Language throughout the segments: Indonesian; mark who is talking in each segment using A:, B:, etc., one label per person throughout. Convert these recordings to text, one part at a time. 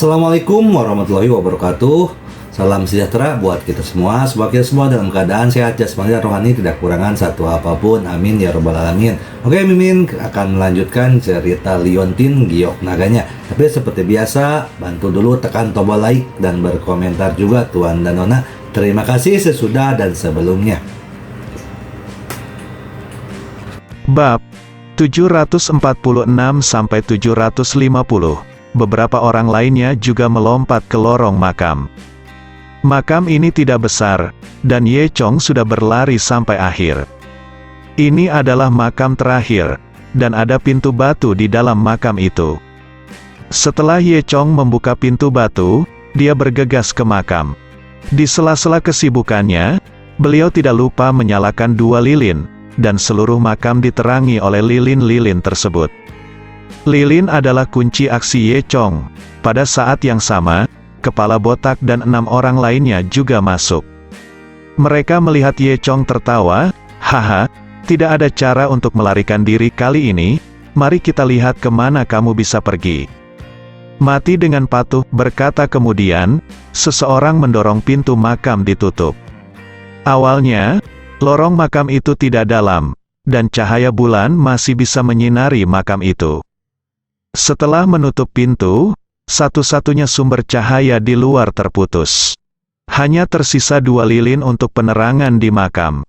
A: Assalamualaikum warahmatullahi wabarakatuh. Salam sejahtera buat kita semua. Semoga kita semua dalam keadaan sehat jasmani dan rohani, tidak kekurangan satu apapun. Amin ya robbal alamin. Oke, Mimin akan melanjutkan cerita Liontin Giok Naganya. Tapi seperti biasa, bantu dulu tekan tombol like dan berkomentar juga Tuan dan Nona. Terima kasih sesudah dan sebelumnya.
B: Bab 746 sampai 750. Beberapa orang lainnya juga melompat ke lorong makam. Makam ini tidak besar, dan Ye Chong sudah berlari sampai akhir. Ini adalah makam terakhir, dan ada pintu batu di dalam makam itu. Setelah Ye Chong membuka pintu batu, dia bergegas ke makam. Di sela-sela kesibukannya, beliau tidak lupa menyalakan 2 lilin, dan seluruh makam diterangi oleh lilin-lilin tersebut. Lilin adalah kunci aksi Ye Chong. Pada saat yang sama, Kepala Botak dan 6 orang lainnya juga masuk. Mereka melihat Ye Chong tertawa, "Haha, tidak ada cara untuk melarikan diri kali ini, mari kita lihat kemana kamu bisa pergi." Mati dengan patuh, berkata kemudian, seseorang mendorong pintu makam ditutup. Awalnya, lorong makam itu tidak dalam, dan cahaya bulan masih bisa menyinari makam itu. Setelah menutup pintu, satu-satunya sumber cahaya di luar terputus. Hanya tersisa 2 lilin untuk penerangan di makam.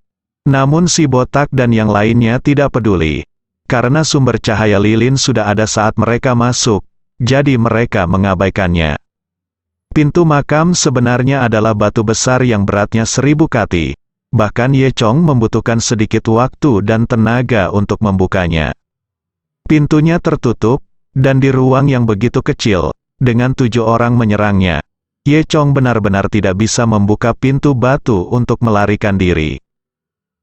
B: Namun si Botak dan yang lainnya tidak peduli. Karena sumber cahaya lilin sudah ada saat mereka masuk, jadi mereka mengabaikannya. Pintu makam sebenarnya adalah batu besar yang beratnya 1000 kati. Bahkan Ye Chong membutuhkan sedikit waktu dan tenaga untuk membukanya. Pintunya tertutup, dan di ruang yang begitu kecil, dengan 7 orang menyerangnya, Ye Chong benar-benar tidak bisa membuka pintu batu untuk melarikan diri.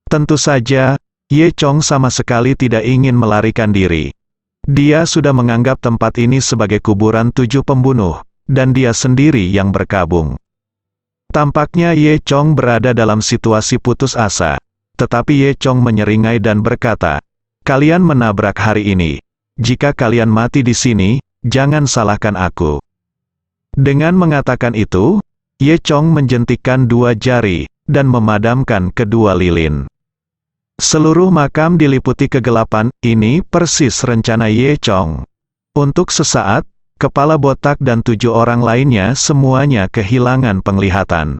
B: Tentu saja, Ye Chong sama sekali tidak ingin melarikan diri. Dia sudah menganggap tempat ini sebagai kuburan 7 pembunuh, dan dia sendiri yang berkabung. Tampaknya Ye Chong berada dalam situasi putus asa, tetapi Ye Chong menyeringai dan berkata, "Kalian menabrak hari ini. Jika kalian mati di sini, jangan salahkan aku." Dengan mengatakan itu, Ye Chong menjentikkan 2 jari, dan memadamkan kedua lilin. Seluruh makam diliputi kegelapan. Ini persis rencana Ye Chong. Untuk sesaat, Kepala Botak dan 7 orang lainnya semuanya kehilangan penglihatan.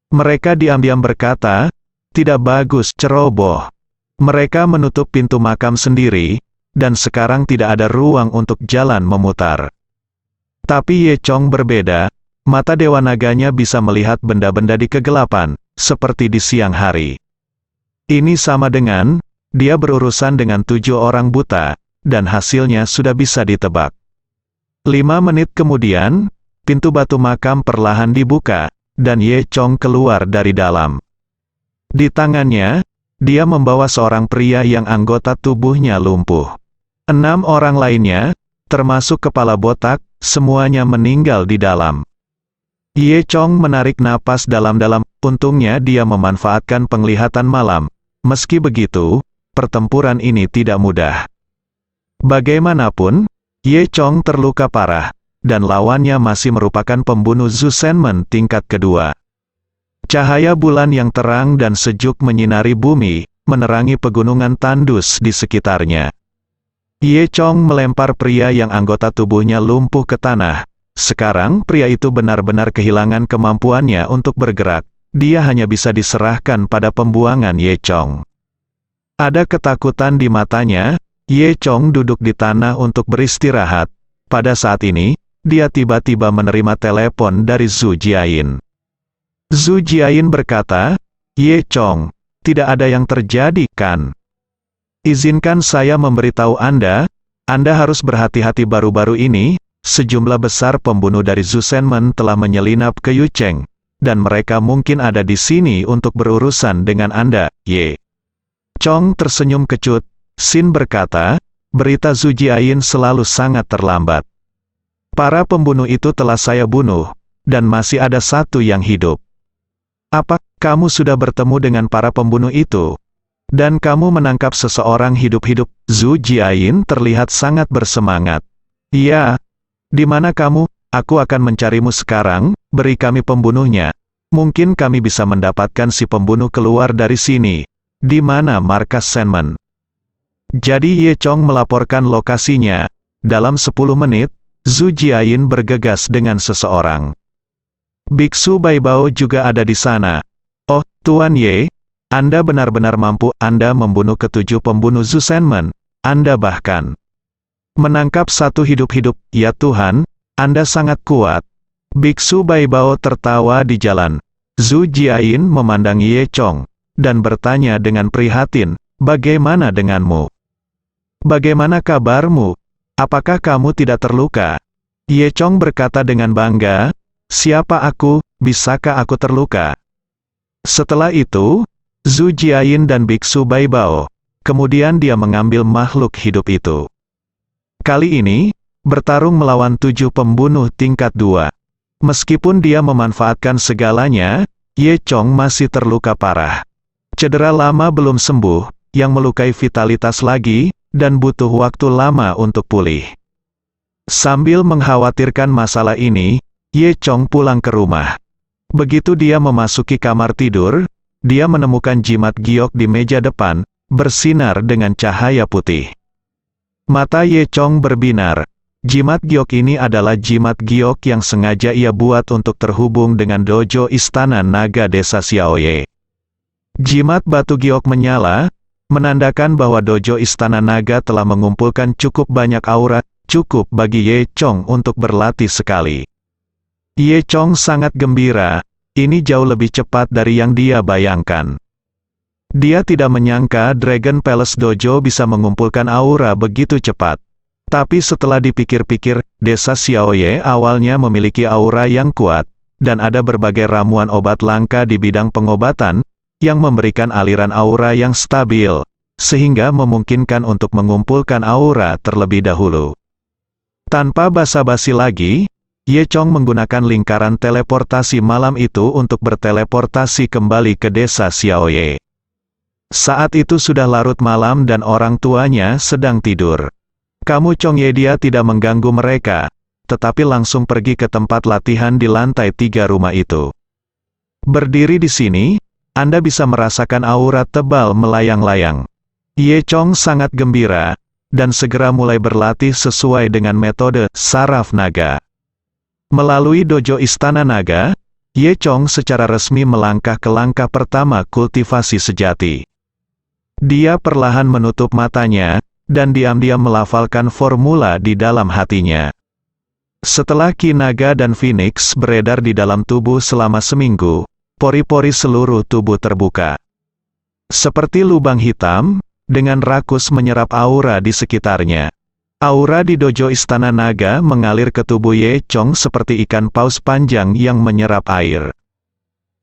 B: Mereka diam-diam berkata, "Tidak bagus, ceroboh." Mereka menutup pintu makam sendiri, dan sekarang tidak ada ruang untuk jalan memutar. Tapi Ye Chong berbeda, mata Dewa Naganya bisa melihat benda-benda di kegelapan, seperti di siang hari. Ini sama dengan, dia berurusan dengan 7 orang buta, dan hasilnya sudah bisa ditebak. 5 menit kemudian, pintu batu makam perlahan dibuka, dan Ye Chong keluar dari dalam. Di tangannya, dia membawa seorang pria yang anggota tubuhnya lumpuh. 6 orang lainnya, termasuk Kepala Botak, semuanya meninggal di dalam. Ye Chong menarik napas dalam-dalam, untungnya dia memanfaatkan penglihatan malam. Meski begitu, pertempuran ini tidak mudah. Bagaimanapun, Ye Chong terluka parah, dan lawannya masih merupakan pembunuh Zhu Shenmen tingkat kedua. Cahaya bulan yang terang dan sejuk menyinari bumi, menerangi pegunungan tandus di sekitarnya. Ye Chong melempar pria yang anggota tubuhnya lumpuh ke tanah. Sekarang pria itu benar-benar kehilangan kemampuannya untuk bergerak. Dia hanya bisa diserahkan pada pembuangan Ye Chong. Ada ketakutan di matanya. Ye Chong duduk di tanah untuk beristirahat. Pada saat ini, dia tiba-tiba menerima telepon dari Zhu Jiayin. Zhu Jiayin berkata, "Ye Chong, tidak ada yang terjadi, kan? Izinkan saya memberitahu Anda harus berhati-hati baru-baru ini, sejumlah besar pembunuh dari Zhu Shenmen telah menyelinap ke Yucheng, dan mereka mungkin ada di sini untuk berurusan dengan Anda, Ye." Chong tersenyum kecut. Sin berkata, "Berita Zhu Jiayin selalu sangat terlambat. Para pembunuh itu telah saya bunuh, dan masih ada 1 yang hidup." "Apa, kamu sudah bertemu dengan para pembunuh itu? Dan kamu menangkap seseorang hidup-hidup?" Zhu Jiayin terlihat sangat bersemangat. "Iya. Di mana kamu?" aku akan mencarimu sekarang, beri kami pembunuhnya. Mungkin kami bisa mendapatkan si pembunuh keluar dari sini. Di mana markas Sandman? Jadi Ye Chong melaporkan lokasinya. Dalam 10 menit, Zhu Jiayin bergegas dengan seseorang. Biksu Baibao juga ada di sana. Oh, Tuan Ye, Anda benar-benar mampu. Anda membunuh ke-7 pembunuh Zhu Sandman. Anda bahkan menangkap satu hidup-hidup. Ya Tuhan, Anda sangat kuat. Biksu Baibao tertawa di jalan. Zhu Jiayin memandang Ye Chong, dan bertanya dengan prihatin, bagaimana denganmu? Bagaimana kabarmu? Apakah kamu tidak terluka? Ye Chong berkata dengan bangga, siapa aku, bisakah aku terluka? Setelah itu, Zhu Jiayin dan Biksu Baibao, kemudian dia mengambil makhluk hidup itu. Kali ini, bertarung melawan 7 pembunuh tingkat 2. Meskipun dia memanfaatkan segalanya, Ye Chong masih terluka parah. Cedera lama belum sembuh, yang melukai vitalitas lagi, dan butuh waktu lama untuk pulih. Sambil mengkhawatirkan masalah ini, Ye Chong pulang ke rumah. Begitu dia memasuki kamar tidur, dia menemukan jimat giok di meja depan, bersinar dengan cahaya putih. Mata Ye Chong berbinar. Jimat giok ini adalah jimat giok yang sengaja ia buat untuk terhubung dengan dojo istana naga desa Xiaoye. Jimat batu giok menyala, menandakan bahwa dojo istana naga telah mengumpulkan cukup banyak aura, cukup bagi Ye Chong untuk berlatih sekali. Ye Chong sangat gembira, ini jauh lebih cepat dari yang dia bayangkan. Dia tidak menyangka Dragon Palace Dojo bisa mengumpulkan aura begitu cepat. Tapi setelah dipikir-pikir, desa Xiaoye awalnya memiliki aura yang kuat, dan ada berbagai ramuan obat langka di bidang pengobatan, yang memberikan aliran aura yang stabil, sehingga memungkinkan untuk mengumpulkan aura terlebih dahulu. Tanpa basa-basi lagi, Ye Chong menggunakan lingkaran teleportasi malam itu untuk berteleportasi kembali ke desa Xiaoye. Saat itu sudah larut malam dan orang tuanya sedang tidur. Kamu Chong Ye dia tidak mengganggu mereka, tetapi langsung pergi ke tempat latihan di lantai 3 rumah itu. Berdiri di sini, Anda bisa merasakan aura tebal melayang-layang. Ye Chong sangat gembira, dan segera mulai berlatih sesuai dengan metode saraf naga. Melalui dojo istana naga, Ye Chong secara resmi melangkah ke langkah pertama kultivasi sejati. Dia perlahan menutup matanya, dan diam-diam melafalkan formula di dalam hatinya. Setelah Ki Naga dan Phoenix beredar di dalam tubuh selama seminggu, pori-pori seluruh tubuh terbuka. Seperti lubang hitam, dengan rakus menyerap aura di sekitarnya. Aura di dojo istana naga mengalir ke tubuh Ye Chong seperti ikan paus panjang yang menyerap air.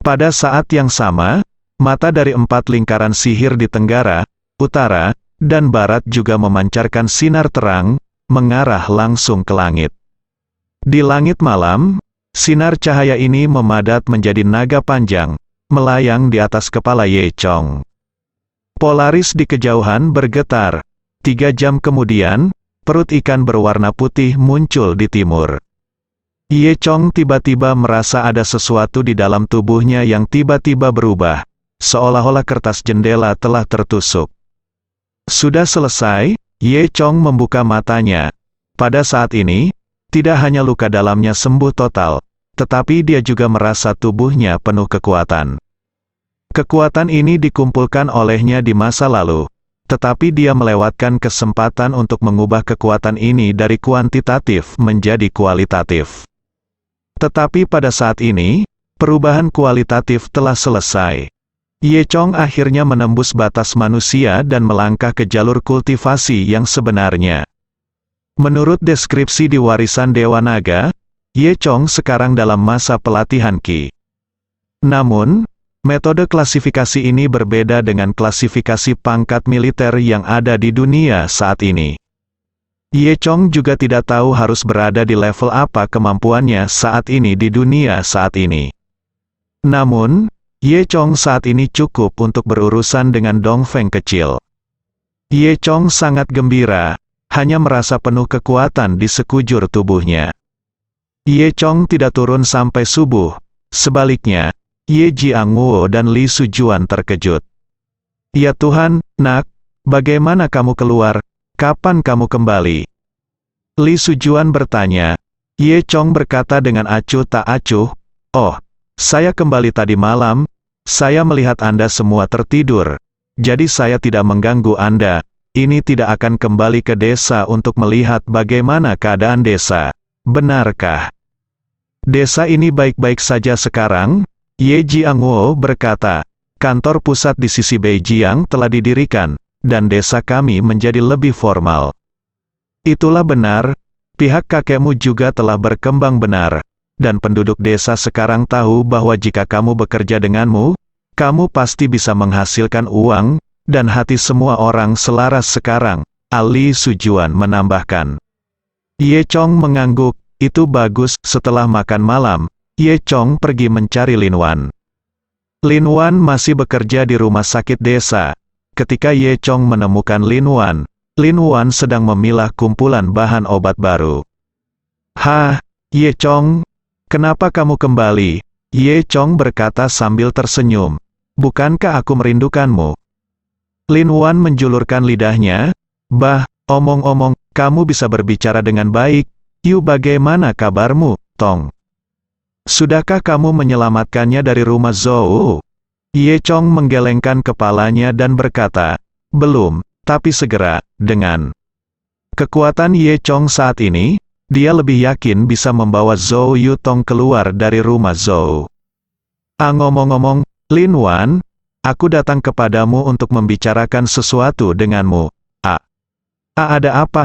B: Pada saat yang sama, mata dari 4 lingkaran sihir di tenggara, utara, dan barat juga memancarkan sinar terang, mengarah langsung ke langit. Di langit malam, sinar cahaya ini memadat menjadi naga panjang, melayang di atas kepala Ye Chong. Polaris di kejauhan bergetar. 3 jam kemudian, perut ikan berwarna putih muncul di timur. Ye Chong tiba-tiba merasa ada sesuatu di dalam tubuhnya yang tiba-tiba berubah, seolah-olah kertas jendela telah tertusuk. Sudah selesai, Ye Chong membuka matanya. Pada saat ini, tidak hanya luka dalamnya sembuh total, tetapi dia juga merasa tubuhnya penuh kekuatan. Kekuatan ini dikumpulkan olehnya di masa lalu, tetapi dia melewatkan kesempatan untuk mengubah kekuatan ini dari kuantitatif menjadi kualitatif. Tetapi pada saat ini, perubahan kualitatif telah selesai. Ye Chong akhirnya menembus batas manusia dan melangkah ke jalur kultivasi yang sebenarnya. Menurut deskripsi di warisan Dewa Naga, Ye Chong sekarang dalam masa pelatihan Qi. Namun, metode klasifikasi ini berbeda dengan klasifikasi pangkat militer yang ada di dunia saat ini. Ye Chong juga tidak tahu harus berada di level apa kemampuannya saat ini di dunia saat ini. Namun, Ye Chong saat ini cukup untuk berurusan dengan Dongfeng kecil. Ye Chong sangat gembira, hanya merasa penuh kekuatan di sekujur tubuhnya. Ye Chong tidak turun sampai subuh. Sebaliknya, Ye Jiangwo dan Li Sujuan terkejut. "Ya Tuhan, nak, bagaimana kamu keluar? Kapan kamu kembali?" Li Sujuan bertanya. Ye Chong berkata dengan acuh tak acuh, "Oh, saya kembali tadi malam. Saya melihat Anda semua tertidur. Jadi saya tidak mengganggu Anda. Ini tidak akan kembali ke desa untuk melihat bagaimana keadaan desa. Benarkah?" "Desa ini baik-baik saja sekarang," Ye Jiangwo berkata. "Kantor pusat di sisi Beijiang telah didirikan, dan desa kami menjadi lebih formal." "Itulah benar. Pihak kakekmu juga telah berkembang benar. Dan penduduk desa sekarang tahu bahwa jika kamu bekerja denganmu, kamu pasti bisa menghasilkan uang, dan hati semua orang selaras sekarang," Ali Sujuan menambahkan. Ye Chong mengangguk. Itu bagus. Setelah makan malam, Ye Chong pergi mencari Lin Wan. Lin Wan masih bekerja di rumah sakit desa. Ketika Ye Chong menemukan Lin Wan sedang memilah kumpulan bahan obat baru. "Hah, Ye Chong? Kenapa kamu kembali?" Ye Chong berkata sambil tersenyum. "Bukankah aku merindukanmu?" Lin Wan menjulurkan lidahnya. "Bah, omong-omong, kamu bisa berbicara dengan baik. Yuk, bagaimana kabarmu, Tong? Sudahkah kamu menyelamatkannya dari rumah Zhou?" Ye Chong menggelengkan kepalanya dan berkata, "Belum, tapi segera." Dengan kekuatan Ye Chong saat ini, dia lebih yakin bisa membawa Zhou Yutong keluar dari rumah Zhou. "Ngomong-ngomong, Lin Wan, aku datang kepadamu untuk membicarakan sesuatu denganmu." Ada apa?"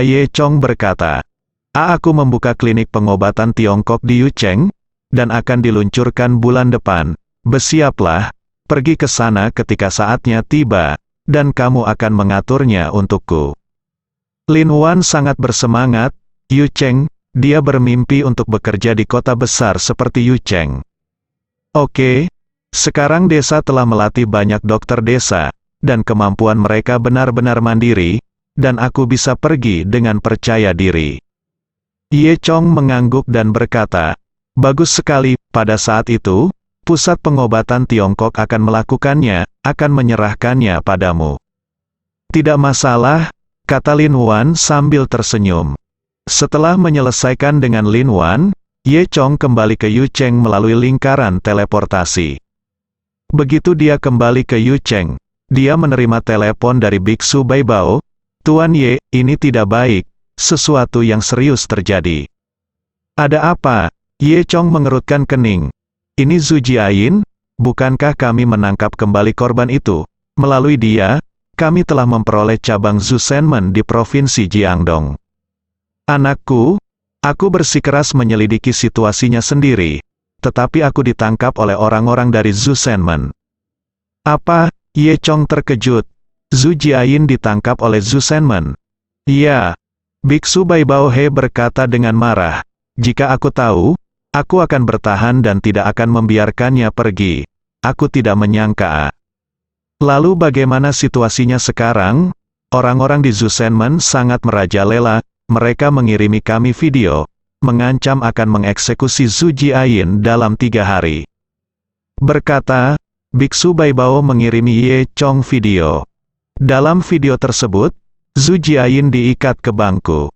B: Ye Chong berkata. Aku membuka klinik pengobatan Tiongkok di Yucheng, dan akan diluncurkan bulan depan. Bersiaplah, pergi ke sana ketika saatnya tiba, dan kamu akan mengaturnya untukku." Lin Wan sangat bersemangat. Yucheng, dia bermimpi untuk bekerja di kota besar seperti Yucheng. "Oke, sekarang desa telah melatih banyak dokter desa, dan kemampuan mereka benar-benar mandiri, dan aku bisa pergi dengan percaya diri." Ye Chong mengangguk dan berkata, "Bagus sekali." Pada saat itu, pusat pengobatan Tiongkok akan melakukannya, akan menyerahkannya padamu. "Tidak masalah," kata Lin Wan sambil tersenyum. Setelah menyelesaikan dengan Lin Wan, Ye Chong kembali ke Yucheng melalui lingkaran teleportasi. Begitu dia kembali ke Yucheng, dia menerima telepon dari Biksu Baibao. "Tuan Ye, ini tidak baik. Sesuatu yang serius terjadi." "Ada apa?" Ye Chong mengerutkan kening. "Ini Zhu Jiayin, bukankah kami menangkap kembali korban itu? Melalui dia, kami telah memperoleh cabang Zhu Shenmen di Provinsi Jiangdong." "Anakku, aku bersikeras menyelidiki situasinya sendiri, tetapi aku ditangkap oleh orang-orang dari Zhu Shenmen." "Apa?" Ye Chong terkejut. "Zhu Jiayin ditangkap oleh Zhu Shenmen?" "Iya." Biksu Baibao He berkata dengan marah, "Jika aku tahu, aku akan bertahan dan tidak akan membiarkannya pergi. Aku tidak menyangka." "Lalu bagaimana situasinya sekarang?" "Orang-orang di Zhu Shenmen sangat merajalela. Mereka mengirimi kami video, mengancam akan mengeksekusi Zhu Jiayin dalam 3 hari. Berkata, Biksu Baibao mengirimi Ye Chong video. Dalam video tersebut, Zhu Jiayin diikat ke bangku.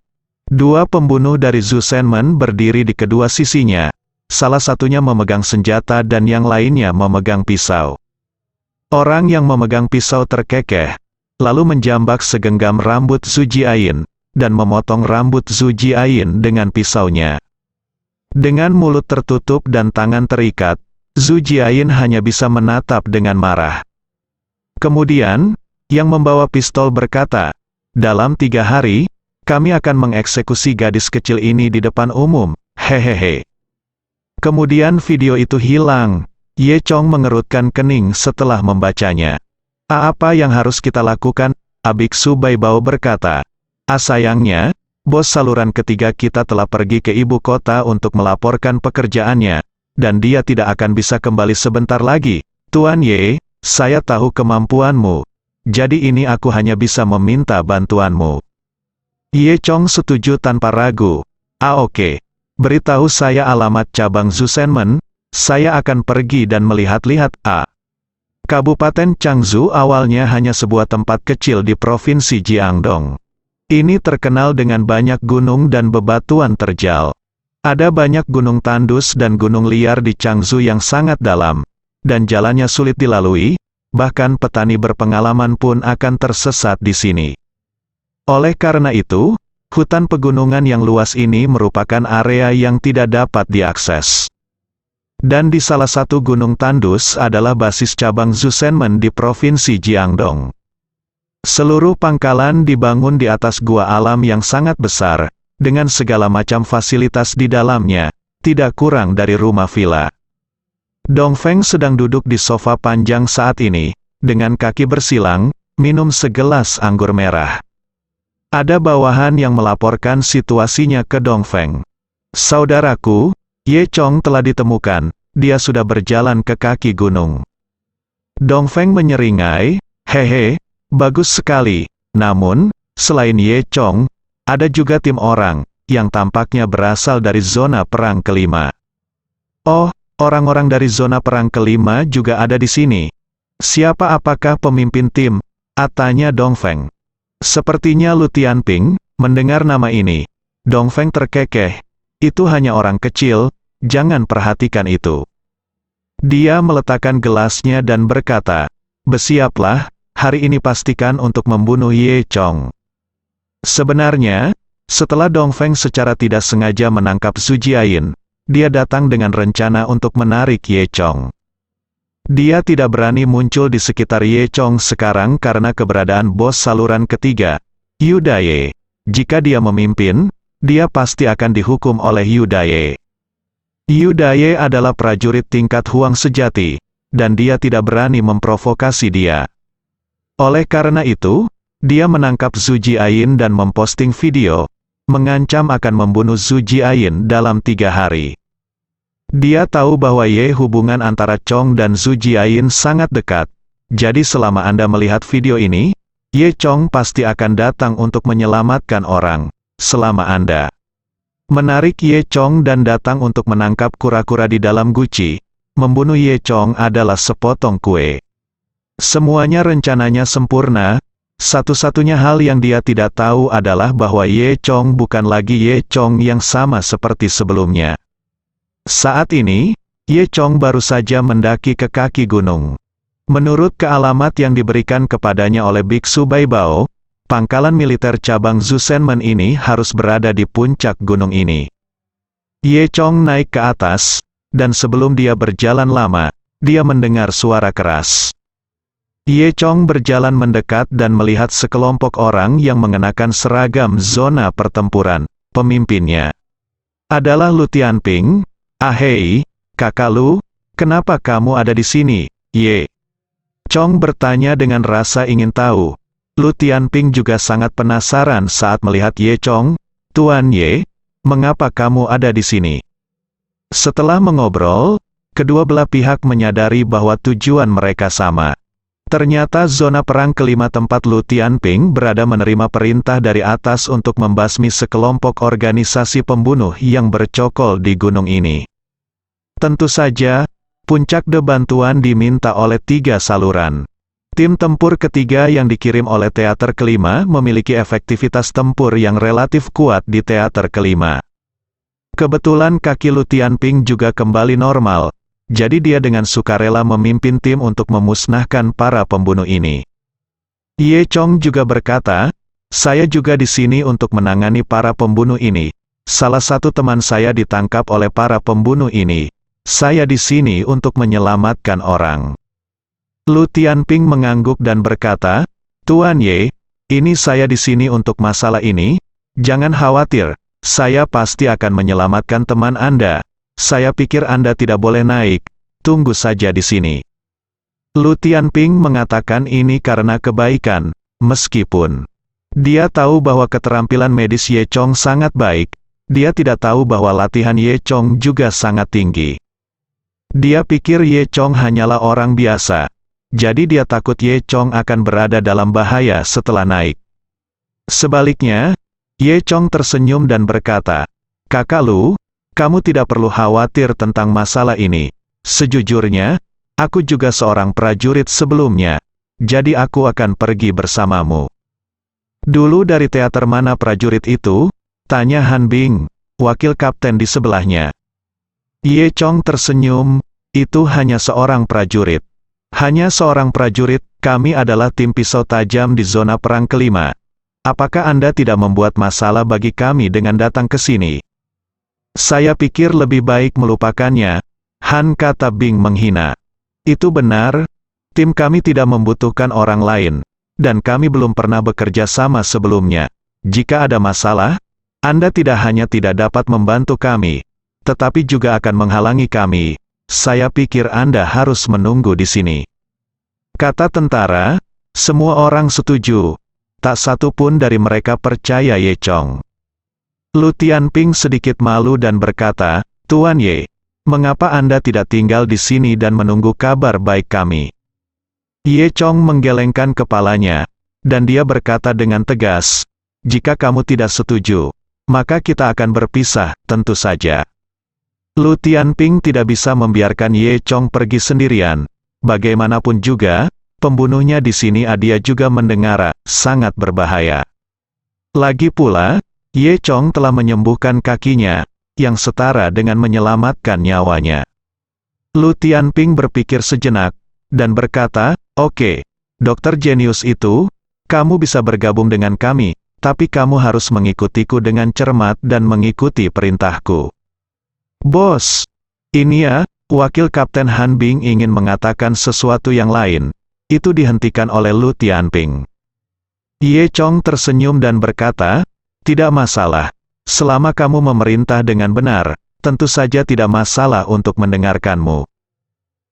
B: 2 pembunuh dari Zhu Shenmen berdiri di kedua sisinya. Salah satunya memegang senjata dan yang lainnya memegang pisau. Orang yang memegang pisau terkekeh, lalu menjambak segenggam rambut Zhu Jiayin, dan memotong rambut Zhu Jiayin dengan pisaunya. Dengan mulut tertutup dan tangan terikat, Zhu Jiayin hanya bisa menatap dengan marah. Kemudian, yang membawa pistol berkata, "Dalam 3 hari, kami akan mengeksekusi gadis kecil ini di depan umum, hehehe." Kemudian video itu hilang. Ye Chong mengerutkan kening setelah membacanya. Apa yang harus kita lakukan?" Biksu Baibao berkata. Sayangnya, bos saluran ketiga kita telah pergi ke ibu kota untuk melaporkan pekerjaannya, dan dia tidak akan bisa kembali sebentar lagi. Tuan Ye, saya tahu kemampuanmu. Jadi ini aku hanya bisa meminta bantuanmu." Ye Chong setuju tanpa ragu. Oke. Beritahu saya alamat cabang Zusenmen, saya akan pergi dan melihat-lihat. Kabupaten Changzhou awalnya hanya sebuah tempat kecil di Provinsi Jiangdong. Ini terkenal dengan banyak gunung dan bebatuan terjal. Ada banyak gunung tandus dan gunung liar di Changzhou yang sangat dalam, dan jalannya sulit dilalui, bahkan petani berpengalaman pun akan tersesat di sini. Oleh karena itu, hutan pegunungan yang luas ini merupakan area yang tidak dapat diakses. Dan di salah satu gunung tandus adalah basis cabang Zusenmen di Provinsi Jiangdong. Seluruh pangkalan dibangun di atas gua alam yang sangat besar, dengan segala macam fasilitas di dalamnya, tidak kurang dari rumah villa. Dongfeng sedang duduk di sofa panjang saat ini, dengan kaki bersilang, minum segelas anggur merah. Ada bawahan yang melaporkan situasinya ke Dongfeng. Saudaraku, Ye Chong telah ditemukan, dia sudah berjalan ke kaki gunung. Dongfeng menyeringai, hehe, bagus sekali, namun, selain Ye Chong, ada juga tim orang, yang tampaknya berasal dari zona perang kelima. Oh, orang-orang dari zona perang kelima juga ada di sini. Apakah pemimpin tim? Tanya Dongfeng. Sepertinya Lu Tianping, mendengar nama ini. Dongfeng terkekeh. Itu hanya orang kecil, jangan perhatikan itu. Dia meletakkan gelasnya dan berkata, bersiaplah, hari ini pastikan untuk membunuh Ye Chong. Sebenarnya, setelah Dongfeng secara tidak sengaja menangkap Zhu Jiayin, dia datang dengan rencana untuk menarik Ye Chong. Dia tidak berani muncul di sekitar Ye Chong sekarang karena keberadaan bos saluran ketiga, Yu Daye. Jika dia memimpin, dia pasti akan dihukum oleh Yu Daye. Yu Daye adalah prajurit tingkat Huang sejati, dan dia tidak berani memprovokasi dia. Oleh karena itu, dia menangkap Zhu Jiayin dan memposting video, mengancam akan membunuh Zhu Jiayin dalam 3 hari. Dia tahu bahwa hubungan antara Chong dan Zhu Jiayin sangat dekat, jadi selama Anda melihat video ini, Ye Chong pasti akan datang untuk menyelamatkan orang. Selama Anda menarik Ye Chong dan datang untuk menangkap kura-kura di dalam guci, membunuh Ye Chong adalah sepotong kue. Semuanya rencananya sempurna, satu-satunya hal yang dia tidak tahu adalah bahwa Ye Chong bukan lagi Ye Chong yang sama seperti sebelumnya. Saat ini, Ye Chong baru saja mendaki ke kaki gunung. Menurut kealamat yang diberikan kepadanya oleh Biksu Baibao, pangkalan militer cabang Zusenmen ini harus berada di puncak gunung ini. Ye Chong naik ke atas, dan sebelum dia berjalan lama, dia mendengar suara keras. Ye Chong berjalan mendekat dan melihat sekelompok orang yang mengenakan seragam zona pertempuran. Pemimpinnya adalah Lu Tianping. Hei, kakak Lu, kenapa kamu ada di sini? Ye Chong bertanya dengan rasa ingin tahu. Lu Tianping juga sangat penasaran saat melihat Ye Chong. Tuan Ye, mengapa kamu ada di sini? Setelah mengobrol, kedua belah pihak menyadari bahwa tujuan mereka sama. Ternyata zona perang kelima tempat Lu Tianping berada menerima perintah dari atas untuk membasmi sekelompok organisasi pembunuh yang bercokol di gunung ini. Tentu saja, puncak bantuan diminta oleh 3 saluran. Tim tempur ketiga yang dikirim oleh teater kelima memiliki efektivitas tempur yang relatif kuat di teater kelima. Kebetulan kaki Lu Tianping juga kembali normal, jadi dia dengan sukarela memimpin tim untuk memusnahkan para pembunuh ini. Ye Chong juga berkata, saya juga di sini untuk menangani para pembunuh ini. Salah satu teman saya ditangkap oleh para pembunuh ini. Saya di sini untuk menyelamatkan orang. Lu Tianping mengangguk dan berkata, Tuan Ye, ini saya di sini untuk masalah ini. Jangan khawatir, saya pasti akan menyelamatkan teman Anda. Saya pikir Anda tidak boleh naik. Tunggu saja di sini. Lu Tianping mengatakan ini karena kebaikan, meskipun dia tahu bahwa keterampilan medis Ye Chong sangat baik, dia tidak tahu bahwa latihan Ye Chong juga sangat tinggi. Dia pikir Ye Chong hanyalah orang biasa, jadi dia takut Ye Chong akan berada dalam bahaya setelah naik. Sebaliknya, Ye Chong tersenyum dan berkata, Kakak Lu, Kamu tidak perlu khawatir tentang masalah ini. Sejujurnya, aku juga seorang prajurit sebelumnya, jadi aku akan pergi bersamamu. Dulu dari teater mana prajurit itu? Tanya Han Bing, wakil kapten di sebelahnya. Ye Chong tersenyum, itu hanya seorang prajurit. Hanya seorang prajurit, kami adalah tim pisau tajam di zona perang kelima. Apakah Anda tidak membuat masalah bagi kami dengan datang ke sini? Saya pikir lebih baik melupakannya, Han, kata Bing menghina. Itu benar, tim kami tidak membutuhkan orang lain, dan kami belum pernah bekerja sama sebelumnya. Jika ada masalah, Anda tidak hanya tidak dapat membantu kami, tetapi juga akan menghalangi kami. Saya pikir Anda harus menunggu di sini. Kata tentara, semua orang setuju. Tak satu pun dari mereka percaya Ye Chong. Lu Tianping sedikit malu dan berkata, Tuan Ye, mengapa Anda tidak tinggal di sini dan menunggu kabar baik kami? Ye Chong menggelengkan kepalanya, dan dia berkata dengan tegas, jika kamu tidak setuju, maka kita akan berpisah, tentu saja. Lu Tianping tidak bisa membiarkan Ye Chong pergi sendirian. Bagaimanapun juga, pembunuhnya di sini dia juga mendengar, sangat berbahaya. Lagi pula, Ye Chong telah menyembuhkan kakinya, yang setara dengan menyelamatkan nyawanya. Lu Tianping berpikir sejenak, dan berkata, oke, dokter jenius itu, kamu bisa bergabung dengan kami, tapi kamu harus mengikutiku dengan cermat dan mengikuti perintahku. Bos, ini ya, wakil kapten Han Bing ingin mengatakan sesuatu yang lain. Itu dihentikan oleh Lu Tianping. Ye Chong tersenyum dan berkata, tidak masalah. Selama kamu memerintah dengan benar, tentu saja tidak masalah untuk mendengarkanmu.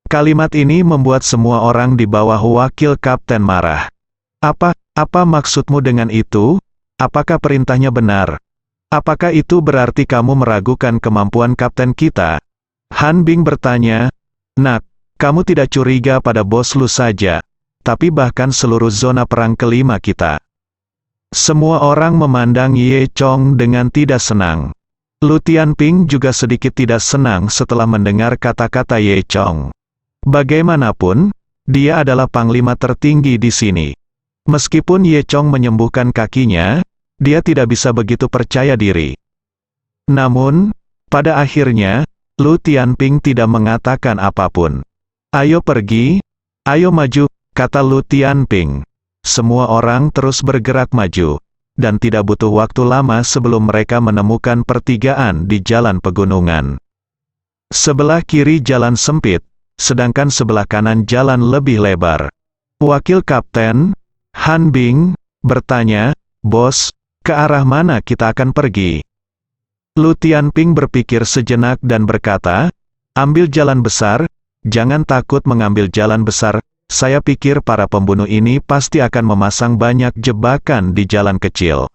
B: Kalimat ini membuat semua orang di bawah wakil kapten marah. Apa maksudmu dengan itu? Apakah perintahnya benar? Apakah itu berarti kamu meragukan kemampuan kapten kita? Han Bing bertanya, Nak, kamu tidak curiga pada bos lu saja, tapi bahkan seluruh zona perang kelima kita. Semua orang memandang Ye Chong dengan tidak senang. Lu Tianping juga sedikit tidak senang setelah mendengar kata-kata Ye Chong. Bagaimanapun, dia adalah panglima tertinggi di sini. Meskipun Ye Chong menyembuhkan kakinya, dia tidak bisa begitu percaya diri. Namun, pada akhirnya, Lu Tianping tidak mengatakan apapun. Ayo pergi, ayo maju, kata Lu Tianping. Semua orang terus bergerak maju, dan tidak butuh waktu lama sebelum mereka menemukan pertigaan di jalan pegunungan. Sebelah kiri jalan sempit, sedangkan sebelah kanan jalan lebih lebar. Wakil kapten, Han Bing, bertanya, Bos, ke arah mana kita akan pergi? Lu Tianping berpikir sejenak dan berkata, ambil jalan besar, jangan takut mengambil jalan besar, saya pikir para pembunuh ini pasti akan memasang banyak jebakan di jalan kecil.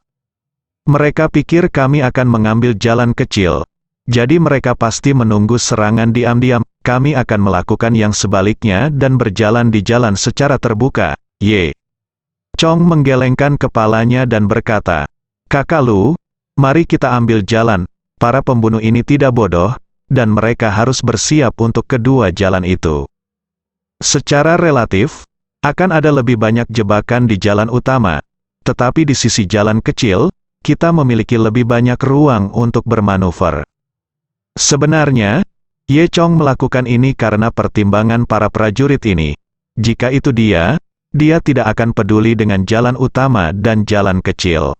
B: Mereka pikir kami akan mengambil jalan kecil, jadi mereka pasti menunggu serangan diam-diam, kami akan melakukan yang sebaliknya dan berjalan di jalan secara terbuka. Ye Chong menggelengkan kepalanya dan berkata, Kakak Lu, mari kita ambil jalan, para pembunuh ini tidak bodoh, dan mereka harus bersiap untuk kedua jalan itu. Secara relatif, akan ada lebih banyak jebakan di jalan utama, tetapi di sisi jalan kecil, kita memiliki lebih banyak ruang untuk bermanuver. Sebenarnya, Ye Chong melakukan ini karena pertimbangan para prajurit ini. Jika itu dia tidak akan peduli dengan jalan utama dan jalan kecil.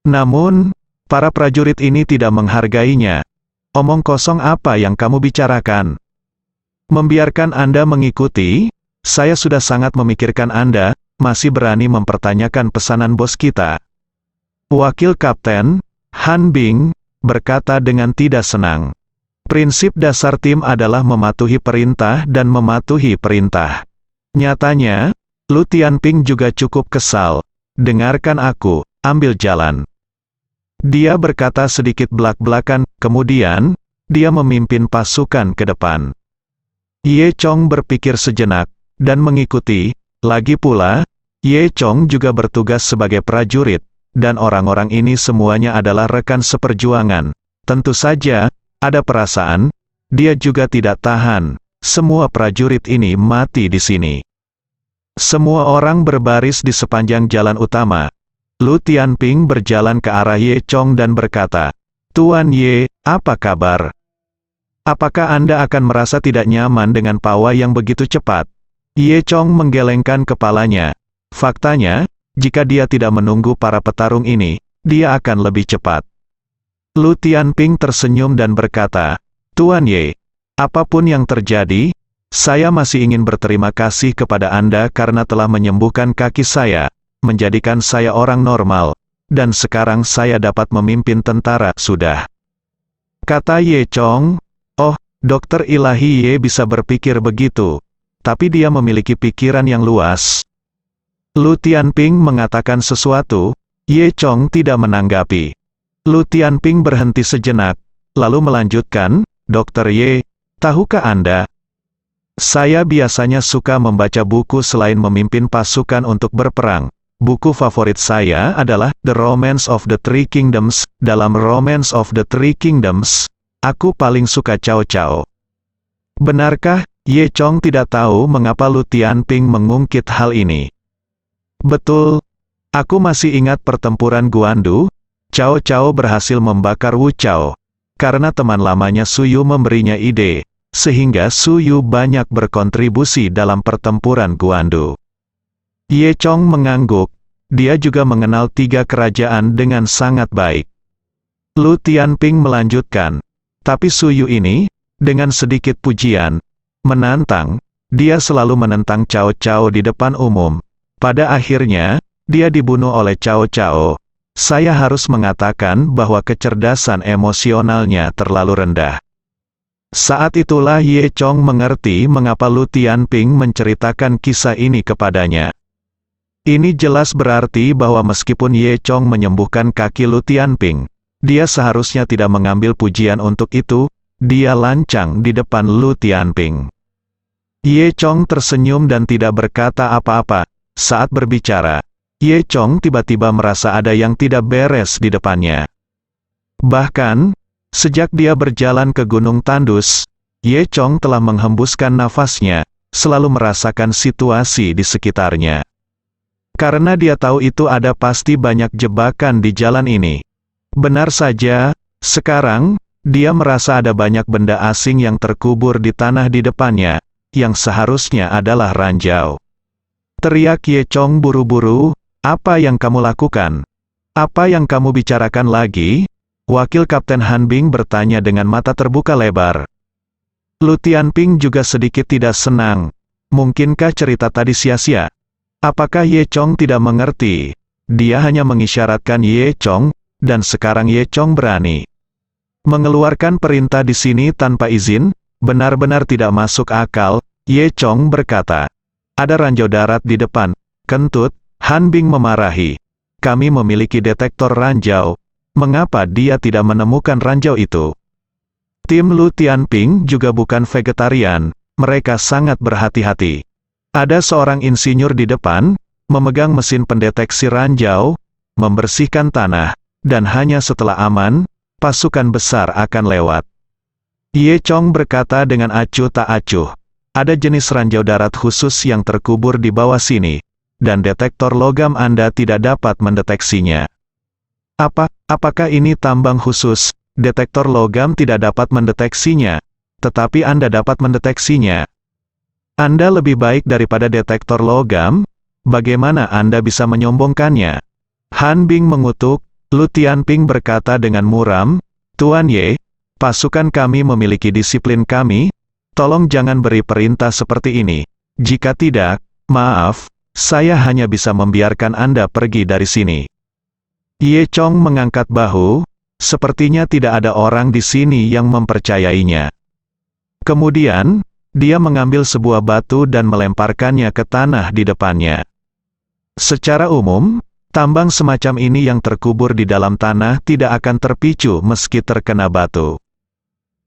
B: Namun, para prajurit ini tidak menghargainya. Omong kosong apa yang kamu bicarakan? Membiarkan Anda mengikuti, saya sudah sangat memikirkan Anda, masih berani mempertanyakan pesanan bos kita. Wakil Kapten, Han Bing, berkata dengan tidak senang. Prinsip dasar tim adalah mematuhi perintah dan mematuhi perintah. Nyatanya, Lu Tianping juga cukup kesal. Dengarkan aku, ambil jalan. Dia berkata sedikit belak-belakan, kemudian, dia memimpin pasukan ke depan. Ye Chong berpikir sejenak, dan mengikuti, lagi pula, Ye Chong juga bertugas sebagai prajurit, dan orang-orang ini semuanya adalah rekan seperjuangan. Tentu saja, Ada perasaan, dia juga tidak tahan. Semua prajurit ini mati di sini. Semua orang berbaris di sepanjang jalan utama. Lu Tianping berjalan ke arah Ye Chong dan berkata, "Tuan Ye, apa kabar? Apakah Anda akan merasa tidak nyaman dengan pawai yang begitu cepat?" Ye Chong menggelengkan kepalanya. Faktanya, jika dia tidak menunggu para petarung ini, dia akan lebih cepat. Lu Tianping tersenyum dan berkata, "Tuan Ye, apapun yang terjadi, saya masih ingin berterima kasih kepada Anda karena telah menyembuhkan kaki saya, menjadikan saya orang normal, dan sekarang saya dapat memimpin tentara." "Sudah," kata Ye Chong. "Oh, Dokter Ilahi Ye bisa berpikir begitu, tapi dia memiliki pikiran yang luas." Lu Tianping mengatakan sesuatu, Ye Chong tidak menanggapi. Lu Tianping berhenti sejenak, lalu melanjutkan, "Dokter Ye, tahukah Anda? Saya biasanya suka membaca buku selain memimpin pasukan untuk berperang. Buku favorit saya adalah The Romance of the Three Kingdoms. Dalam Romance of the Three Kingdoms, aku paling suka Cao Cao." Benarkah? Ye Chong tidak tahu mengapa Lu Tianping mengungkit hal ini. "Betul. Aku masih ingat pertempuran Guandu. Cao Cao berhasil membakar Wu Chao. Karena teman lamanya Su Yu memberinya ide, sehingga Su Yu banyak berkontribusi dalam pertempuran Guandu." Ye Chong mengangguk. Dia juga mengenal 3 kerajaan dengan sangat baik. Lu Tianping melanjutkan, "Tapi Su Yu ini, dengan sedikit pujian, menantang. Dia selalu menentang Cao Cao di depan umum. Pada akhirnya, dia dibunuh oleh Cao Cao. Saya harus mengatakan bahwa kecerdasan emosionalnya terlalu rendah." Saat itulah Ye Chong mengerti mengapa Lu Tianping menceritakan kisah ini kepadanya. Ini jelas berarti bahwa meskipun Ye Chong menyembuhkan kaki Lu Tianping, dia seharusnya tidak mengambil pujian untuk itu. Dia lancang di depan Lu Tianping. Ye Chong tersenyum dan tidak berkata apa-apa. Saat berbicara, Ye Chong tiba-tiba merasa ada yang tidak beres di depannya. Bahkan, sejak dia berjalan ke Gunung Tandus, Ye Chong telah menghembuskan nafasnya, selalu merasakan situasi di sekitarnya. Karena dia tahu itu ada pasti banyak jebakan di jalan ini. Benar saja, sekarang, dia merasa ada banyak benda asing yang terkubur di tanah di depannya, yang seharusnya adalah ranjau. Teriak Ye Chong buru-buru, "Apa yang kamu lakukan? Apa yang kamu bicarakan lagi?" Wakil Kapten Han Bing bertanya dengan mata terbuka lebar. Lu Tianping juga sedikit tidak senang. Mungkinkah cerita tadi sia-sia? Apakah Ye Chong tidak mengerti? Dia hanya mengisyaratkan Ye Chong, dan sekarang Ye Chong berani mengeluarkan perintah di sini tanpa izin. Benar-benar tidak masuk akal. Ye Chong berkata, "Ada ranjau darat di depan." "Kentut," Han Bing memarahi. "Kami memiliki detektor ranjau. Mengapa dia tidak menemukan ranjau itu?" Tim Lu Tianping juga bukan vegetarian. Mereka sangat berhati-hati. Ada seorang insinyur di depan, memegang mesin pendeteksi ranjau, membersihkan tanah, dan hanya setelah aman, pasukan besar akan lewat. Ye Chong berkata dengan acuh tak acuh, "Ada jenis ranjau darat khusus yang terkubur di bawah sini, dan detektor logam Anda tidak dapat mendeteksinya." Apakah ini tambang khusus? Detektor logam tidak dapat mendeteksinya, tetapi Anda dapat mendeteksinya. Anda lebih baik daripada detektor logam? Bagaimana Anda bisa menyombongkannya? Han Bing mengutuk. Lu Tianping berkata dengan muram, "Tuan Ye, pasukan kami memiliki disiplin kami. Tolong jangan beri perintah seperti ini. Jika tidak, maaf, saya hanya bisa membiarkan Anda pergi dari sini." Ye Chong mengangkat bahu. Sepertinya tidak ada orang di sini yang mempercayainya. Kemudian, dia mengambil sebuah batu dan melemparkannya ke tanah di depannya. Secara umum, tambang semacam ini yang terkubur di dalam tanah tidak akan terpicu meski terkena batu.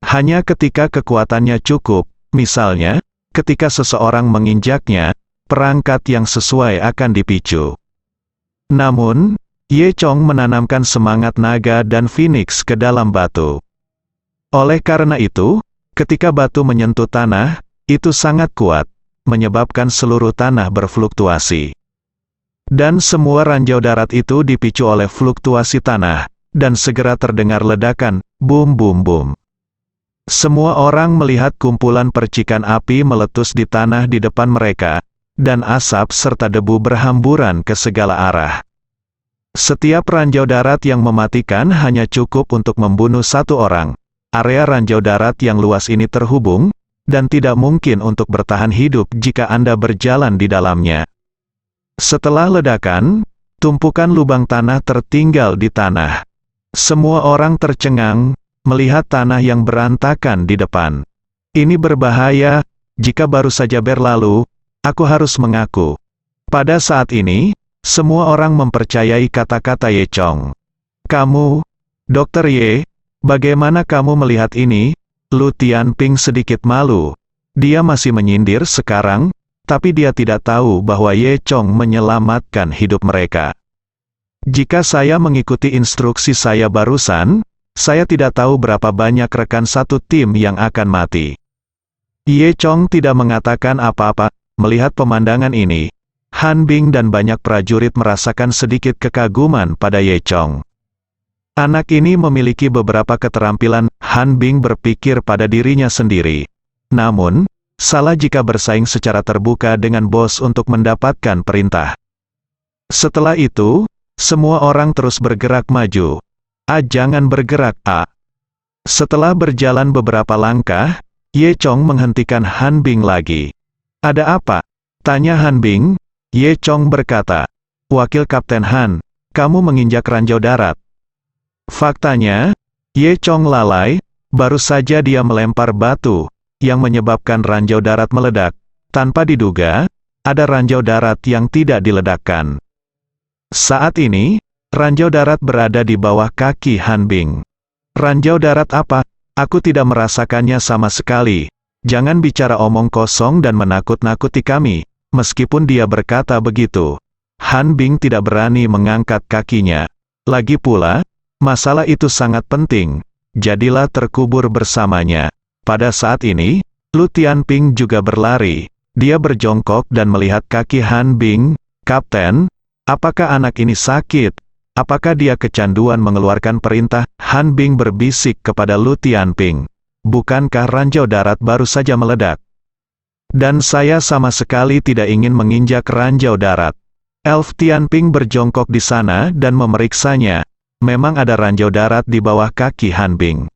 B: Hanya ketika kekuatannya cukup, misalnya, ketika seseorang menginjaknya, perangkat yang sesuai akan dipicu. Namun, Ye Chong menanamkan semangat naga dan phoenix ke dalam batu. Oleh karena itu, ketika batu menyentuh tanah, itu sangat kuat, menyebabkan seluruh tanah berfluktuasi. Dan semua ranjau darat itu dipicu oleh fluktuasi tanah, dan segera terdengar ledakan, bum bum bum. Semua orang melihat kumpulan percikan api meletus di tanah di depan mereka, dan asap serta debu berhamburan ke segala arah. Setiap ranjau darat yang mematikan hanya cukup untuk membunuh satu orang. Area ranjau darat yang luas ini terhubung, dan tidak mungkin untuk bertahan hidup jika Anda berjalan di dalamnya. Setelah ledakan, tumpukan lubang tanah tertinggal di tanah. Semua orang tercengang, melihat tanah yang berantakan di depan. Ini berbahaya, jika baru saja berlalu, aku harus mengaku. Pada saat ini, semua orang mempercayai kata-kata Ye Chong. Kamu, Dr. Ye, bagaimana kamu melihat ini? Lu Tianping sedikit malu. Dia masih menyindir sekarang, tapi dia tidak tahu bahwa Ye Chong menyelamatkan hidup mereka. Jika saya mengikuti instruksi saya barusan, saya tidak tahu berapa banyak rekan satu tim yang akan mati. Ye Chong tidak mengatakan apa-apa. Melihat pemandangan ini, Han Bing dan banyak prajurit merasakan sedikit kekaguman pada Ye Chong. Anak ini memiliki beberapa keterampilan, Han Bing berpikir pada dirinya sendiri. Namun, salah jika bersaing secara terbuka dengan bos untuk mendapatkan perintah. Setelah itu, semua orang terus bergerak maju. Jangan bergerak, Setelah berjalan beberapa langkah, Ye Chong menghentikan Han Bing lagi. Ada apa? Tanya Han Bing. Ye Chong berkata, Wakil Kapten Han, kamu menginjak ranjau darat. Faktanya, Ye Chong lalai, baru saja dia melempar batu, yang menyebabkan ranjau darat meledak. Tanpa diduga, ada ranjau darat yang tidak diledakkan. Saat ini, ranjau darat berada di bawah kaki Han Bing. Ranjau darat apa? Aku tidak merasakannya sama sekali. Jangan bicara omong kosong dan menakut-nakuti kami. Meskipun dia berkata begitu, Han Bing tidak berani mengangkat kakinya. Lagi pula, masalah itu sangat penting. Jadilah terkubur bersamanya. Pada saat ini, Lu Tianping juga berlari. Dia berjongkok dan melihat kaki Han Bing. Kapten, apakah anak ini sakit? Apakah dia kecanduan mengeluarkan perintah? Han Bing berbisik kepada Lu Tianping. Bukankah ranjau darat baru saja meledak? Dan saya sama sekali tidak ingin menginjak ranjau darat. Elf Tianping berjongkok di sana dan memeriksanya. Memang ada ranjau darat di bawah kaki Han Bing.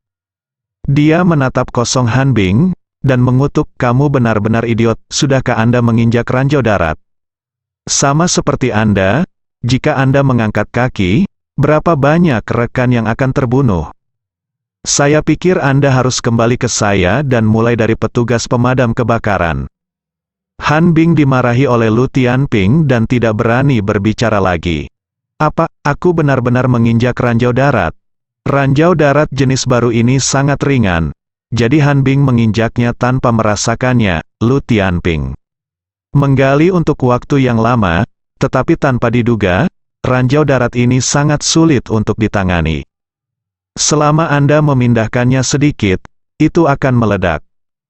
B: Dia menatap kosong Han Bing, dan mengutuk, kamu benar-benar idiot, sudahkah Anda menginjak ranjau darat? Sama seperti Anda, jika Anda mengangkat kaki, berapa banyak rekan yang akan terbunuh? Saya pikir Anda harus kembali ke saya dan mulai dari petugas pemadam kebakaran. Han Bing dimarahi oleh Lu Tianping dan tidak berani berbicara lagi. Apa, aku benar-benar menginjak ranjau darat? Ranjau darat jenis baru ini sangat ringan, jadi Han Bing menginjaknya tanpa merasakannya. Lu Tianping menggali untuk waktu yang lama, tetapi tanpa diduga, ranjau darat ini sangat sulit untuk ditangani. Selama Anda memindahkannya sedikit, itu akan meledak.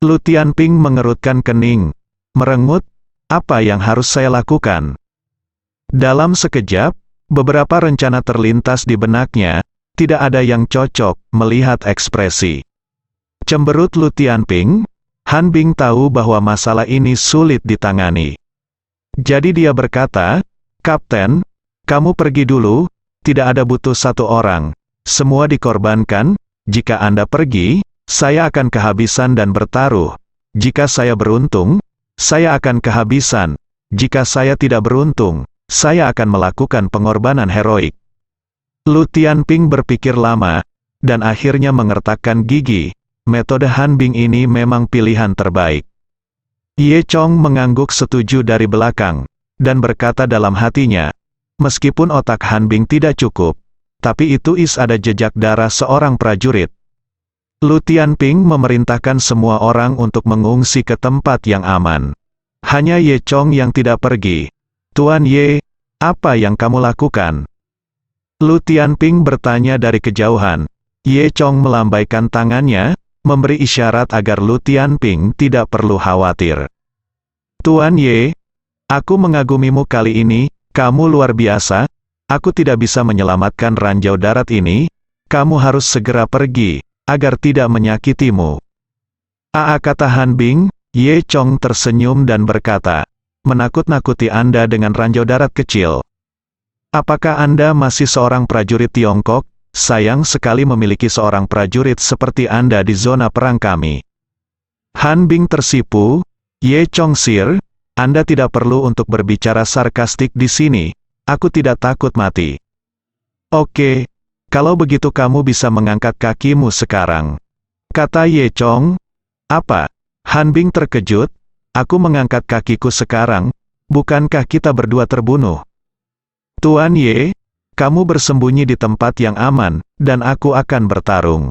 B: Lu Tianping mengerutkan kening, merengut, apa yang harus saya lakukan? Dalam sekejap, beberapa rencana terlintas di benaknya, tidak ada yang cocok melihat ekspresi cemberut Lu Tianping. Han Bing tahu bahwa masalah ini sulit ditangani. Jadi dia berkata, Kapten, kamu pergi dulu, tidak ada butuh satu orang. Semua dikorbankan, jika Anda pergi, saya akan kehabisan dan bertaruh. Jika saya beruntung, saya akan kehabisan. Jika saya tidak beruntung, saya akan melakukan pengorbanan heroik. Lu Tianping berpikir lama, dan akhirnya mengertakkan gigi. Metode Han Bing ini memang pilihan terbaik. Ye Chong mengangguk setuju dari belakang, dan berkata dalam hatinya, meskipun otak Han Bing tidak cukup, tapi itu ada jejak darah seorang prajurit. Lu Tianping memerintahkan semua orang untuk mengungsi ke tempat yang aman. Hanya Ye Chong yang tidak pergi. Tuan Ye, apa yang kamu lakukan? Lu Tianping bertanya dari kejauhan. Ye Chong melambaikan tangannya, memberi isyarat agar Lu Tianping tidak perlu khawatir. Tuan Ye, aku mengagumimu kali ini, kamu luar biasa, aku tidak bisa menyelamatkan ranjau darat ini, kamu harus segera pergi, agar tidak menyakitimu. Kata Han Bing. Ye Chong tersenyum dan berkata, menakut-nakuti Anda dengan ranjau darat kecil. Apakah Anda masih seorang prajurit Tiongkok? Sayang sekali memiliki seorang prajurit seperti Anda di zona perang kami. Han Bing tersipu. Ye Chong Sir, Anda tidak perlu untuk berbicara sarkastik di sini, aku tidak takut mati. Oke, kalau begitu kamu bisa mengangkat kakimu sekarang, kata Ye Chong. Apa? Han Bing terkejut, aku mengangkat kakiku sekarang, bukankah kita berdua terbunuh? Tuan Ye, kamu bersembunyi di tempat yang aman, dan aku akan bertarung.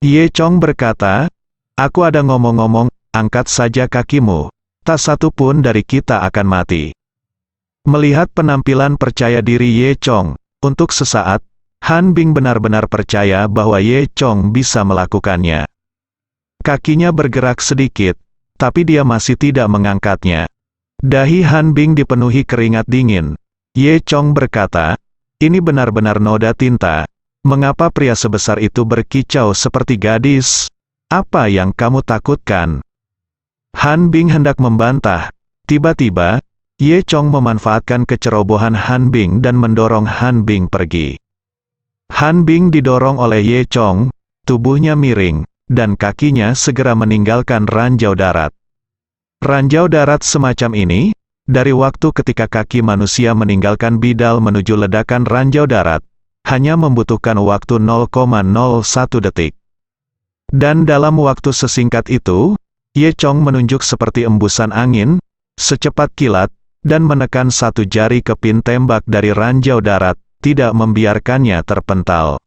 B: Ye Chong berkata, aku ada ngomong-ngomong, angkat saja kakimu, tak satu pun dari kita akan mati. Melihat penampilan percaya diri Ye Chong, untuk sesaat, Han Bing benar-benar percaya bahwa Ye Chong bisa melakukannya. Kakinya bergerak sedikit, tapi dia masih tidak mengangkatnya. Dahi Han Bing dipenuhi keringat dingin. Ye Chong berkata, ini benar-benar noda tinta. Mengapa pria sebesar itu berkicau seperti gadis? Apa yang kamu takutkan? Han Bing hendak membantah. Tiba-tiba, Ye Chong memanfaatkan kecerobohan Han Bing dan mendorong Han Bing pergi. Han Bing didorong oleh Ye Chong, tubuhnya miring, dan kakinya segera meninggalkan ranjau darat. Ranjau darat semacam ini, dari waktu ketika kaki manusia meninggalkan bidal menuju ledakan ranjau darat, hanya membutuhkan waktu 0,01 detik. Dan dalam waktu sesingkat itu, Ye Chong menunjuk seperti embusan angin, secepat kilat, dan menekan satu jari ke pin tembak dari ranjau darat, tidak membiarkannya terpental.